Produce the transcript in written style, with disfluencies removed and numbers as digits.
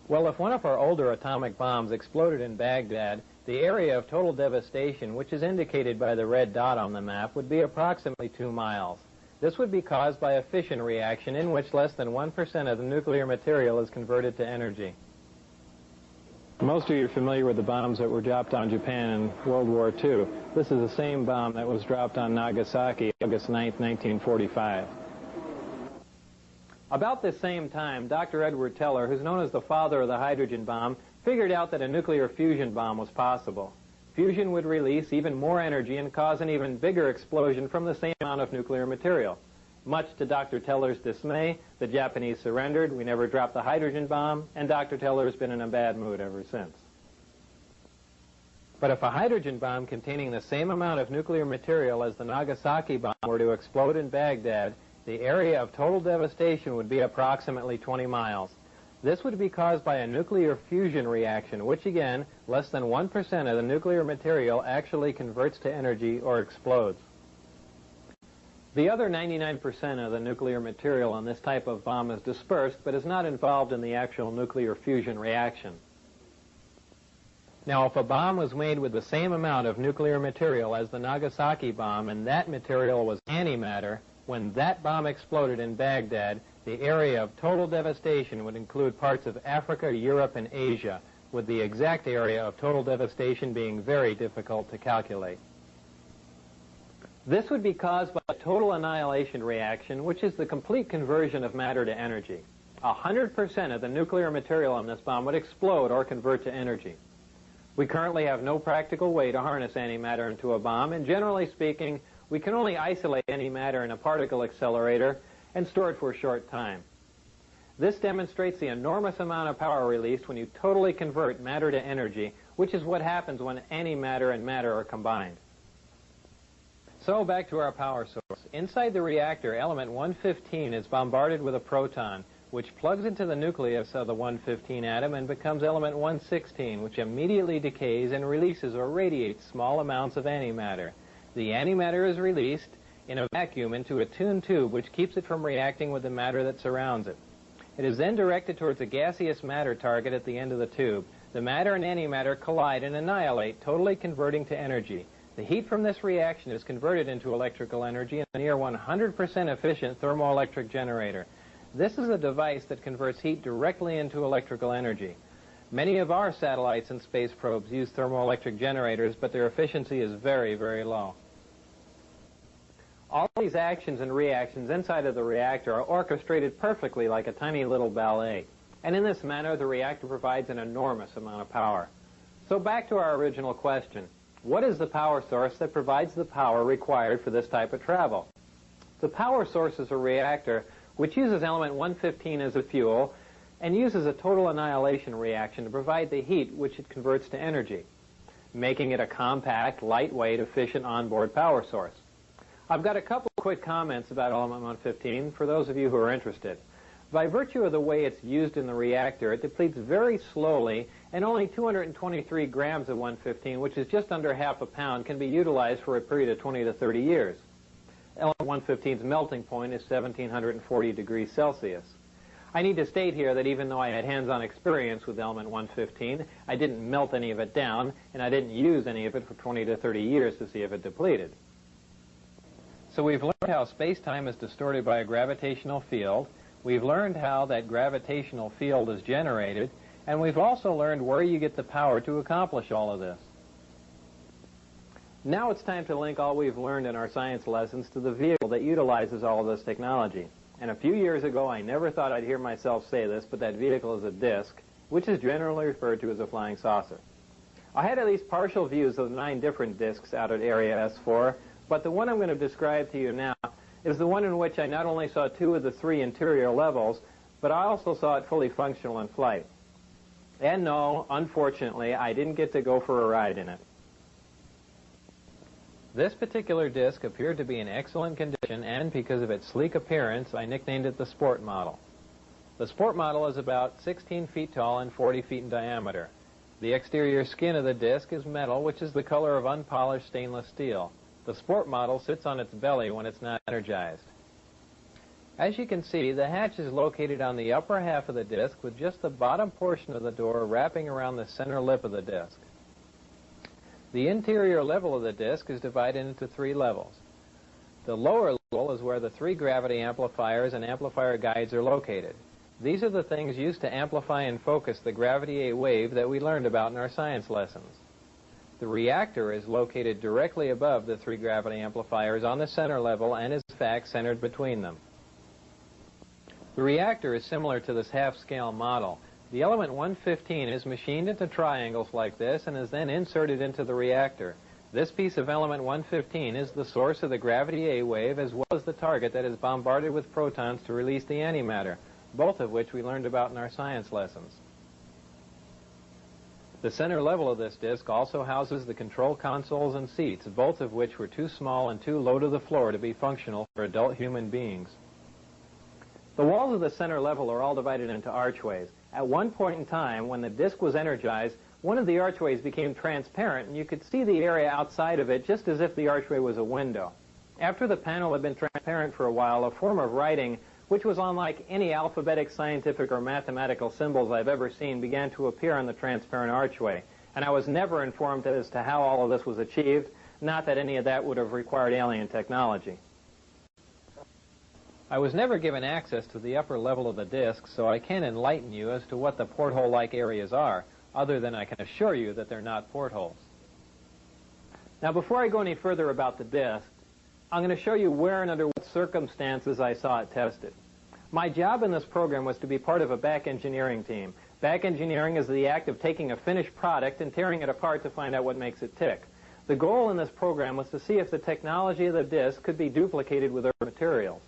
Well, if one of our older atomic bombs exploded in Baghdad, the area of total devastation, which is indicated by the red dot on the map, would be approximately 2 miles. This would be caused by a fission reaction in which less than 1% of the nuclear material is converted to energy. Most of you are familiar with the bombs that were dropped on Japan in World War II. This is the same bomb that was dropped on Nagasaki August 9, 1945. About this same time, Dr. Edward Teller, who's known as the father of the hydrogen bomb, figured out that a nuclear fusion bomb was possible. Fusion would release even more energy and cause an even bigger explosion from the same amount of nuclear material. Much to Dr. Teller's dismay, the Japanese surrendered, we never dropped the hydrogen bomb, and Dr. Teller's been in a bad mood ever since. But if a hydrogen bomb containing the same amount of nuclear material as the Nagasaki bomb were to explode in Baghdad, the area of total devastation would be approximately 20 miles. This would be caused by a nuclear fusion reaction, which again, less than 1% of the nuclear material actually converts to energy or explodes. The other 99% of the nuclear material on this type of bomb is dispersed, but is not involved in the actual nuclear fusion reaction. Now, if a bomb was made with the same amount of nuclear material as the Nagasaki bomb, and that material was antimatter, when that bomb exploded in Baghdad, the area of total devastation would include parts of Africa, Europe, and Asia, with the exact area of total devastation being very difficult to calculate. This would be caused by a total annihilation reaction, which is the complete conversion of matter to energy. 100% of the nuclear material in this bomb would explode or convert to energy. We currently have no practical way to harness antimatter into a bomb, and generally speaking, we can only isolate antimatter in a particle accelerator and store it for a short time. This demonstrates the enormous amount of power released when you totally convert matter to energy, which is what happens when antimatter and matter are combined. So back to our power source. Inside the reactor, element 115 is bombarded with a proton, which plugs into the nucleus of the 115 atom and becomes element 116, which immediately decays and releases or radiates small amounts of antimatter. The antimatter is released in a vacuum into a tuned tube, which keeps it from reacting with the matter that surrounds it. It is then directed towards a gaseous matter target at the end of the tube. The matter and antimatter collide and annihilate, totally converting to energy. The heat from this reaction is converted into electrical energy in a near 100% efficient thermoelectric generator. This is a device that converts heat directly into electrical energy. Many of our satellites and space probes use thermoelectric generators, but their efficiency is very, very low. All these actions and reactions inside of the reactor are orchestrated perfectly like a tiny little ballet. And in this manner, the reactor provides an enormous amount of power. So back to our original question. What is the power source that provides the power required for this type of travel? The power source is a reactor which uses element 115 as a fuel and uses a total annihilation reaction to provide the heat which it converts to energy, making it a compact, lightweight, efficient onboard power source. I've got a couple quick comments about element 115 for those of you who are interested. By virtue of the way it's used in the reactor, it depletes very slowly, and only 223 grams of 115, which is just under half a pound, can be utilized for a period of 20 to 30 years. Element 115's melting point is 1740 degrees Celsius. I need to state here that even though I had hands-on experience with element 115, I didn't melt any of it down, and I didn't use any of it for 20 to 30 years to see if it depleted. So we've learned how space-time is distorted by a gravitational field. We've learned how that gravitational field is generated, and we've also learned where you get the power to accomplish all of this. Now it's time to link all we've learned in our science lessons to the vehicle that utilizes all of this technology. And a few years ago, I never thought I'd hear myself say this, but that vehicle is a disk, which is generally referred to as a flying saucer. I had at least partial views of the 9 different disks out at Area S4, but the one I'm going to describe to you now is the one in which I not only saw 2 of the 3 interior levels, but I also saw it fully functional in flight. And no, unfortunately, I didn't get to go for a ride in it. This particular disc appeared to be in excellent condition, and because of its sleek appearance, I nicknamed it the Sport Model. The Sport Model is about 16 feet tall and 40 feet in diameter. The exterior skin of the disc is metal, which is the color of unpolished stainless steel. The Sport Model sits on its belly when it's not energized. As you can see, the hatch is located on the upper half of the disc with just the bottom portion of the door wrapping around the center lip of the disc. The interior level of the disc is divided into 3 levels. The lower level is where the 3 gravity amplifiers and amplifier guides are located. These are the things used to amplify and focus the gravity wave that we learned about in our science lessons. The reactor is located directly above the 3 gravity amplifiers on the center level and is in fact centered between them. The reactor is similar to this half-scale model. The element 115 is machined into triangles like this and is then inserted into the reactor. This piece of element 115 is the source of the gravity A wave as well as the target that is bombarded with protons to release the antimatter, both of which we learned about in our science lessons. The center level of this disc also houses the control consoles and seats, both of which were too small and too low to the floor to be functional for adult human beings. The walls of the center level are all divided into archways. At one point in time, when the disc was energized, one of the archways became transparent, and you could see the area outside of it just as if the archway was a window. After the panel had been transparent for a while, a form of writing, which was unlike any alphabetic, scientific, or mathematical symbols I've ever seen, began to appear on the transparent archway. And I was never informed as to how all of this was achieved, not that any of that would have required alien technology. I was never given access to the upper level of the disc, so I can't enlighten you as to what the porthole-like areas are, other than I can assure you that they're not portholes. Now, before I go any further about the disc, I'm going to show you where and under what circumstances I saw it tested. My job in this program was to be part of a back engineering team. Back engineering is the act of taking a finished product and tearing it apart to find out what makes it tick. The goal in this program was to see if the technology of the disc could be duplicated with other materials.